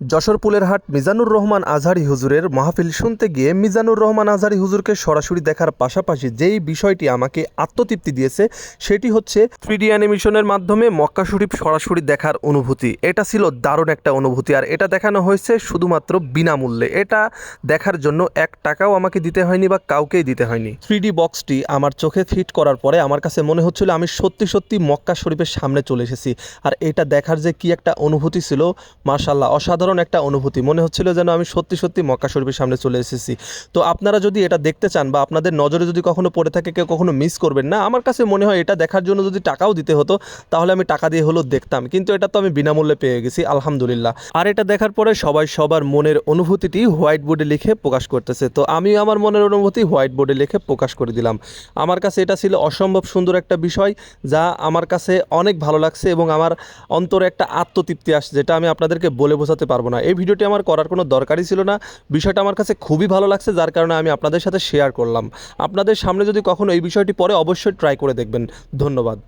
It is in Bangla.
যশোর পুলেরহাট মিজানুর রহমান আজহারী হুজুরের মাহফিল শুনতে গিয়ে মিজানুর রহমান আজহারী হুজুরকে সরাসরি দেখার পাশাপাশি যেই বিষয়টি আমাকে আত্মতৃপ্তি দিয়েছে সেটি হচ্ছে 3D অ্যানিমেশনের মাধ্যমে মক্কা শরীফ সরাসরি দেখার অনুভূতি। এটা ছিল দারুণ একটা অনুভূতি, আর এটা দেখানো হয়েছে শুধুমাত্র বিনামূল্যে। এটা দেখার জন্য 1 টাকাও আমাকে দিতে হয়নি বা কাউকেই দিতে হয়নি। 3D বক্সটি আমার চোখে ফিট করার পরে আমার কাছে মনে হচ্ছিল আমি সত্যি সত্যি মক্কা শরীফের সামনে চলে এসেছি। আর এটা দেখার যে কি একটা অনুভূতি ছিল, মাশাআল্লাহ অসাধারণ একটা অনুভূতি। মনে হচ্ছিল যেন আমি সত্যি সত্যি মক্কা শরীফের সামনে চলে এসেছি। তো আপনারা যদি এটা দেখতে চান বা আপনাদের নজরে যদি কখনো পড়ে থাকে, কেউ কখনো মিস করবেন না। আমার কাছে মনে হয় এটা দেখার জন্য যদি টাকাও দিতে হতো তাহলে আমি টাকা দিয়ে হলেও দেখতাম, কিন্তু এটা তো আমি বিনামূল্যে পেয়ে গেছি, আলহামদুলিল্লাহ। আর এটা দেখার পরে সবাই সবার মনের অনুভূতিটি হোয়াইট বোর্ডে লিখে প্রকাশ করতেছে, তো আমি আমার মনের অনুভূতি হোয়াইট বোর্ডে লিখে প্রকাশ করে দিলাম। আমার কাছে এটা ছিল অসম্ভব সুন্দর একটা বিষয়, যা আমার কাছে অনেক ভালো লাগছে এবং আমার অন্তরে একটা আত্মতৃপ্তি আসছে, যেটা আমি আপনাদেরকে বলে বোঝাতে পারবো না। এই ভিডিওটি আমার করার কোনো দরকারই ছিল না, বিষয়টা আমার কাছে খুবই ভালো লাগছে, যার কারণে আমি আপনাদের সাথে শেয়ার করলাম। আপনাদের সামনে যদি কখনো এই বিষয়টি পড়ে অবশ্যই ট্রাই করে দেখবেন। ধন্যবাদ।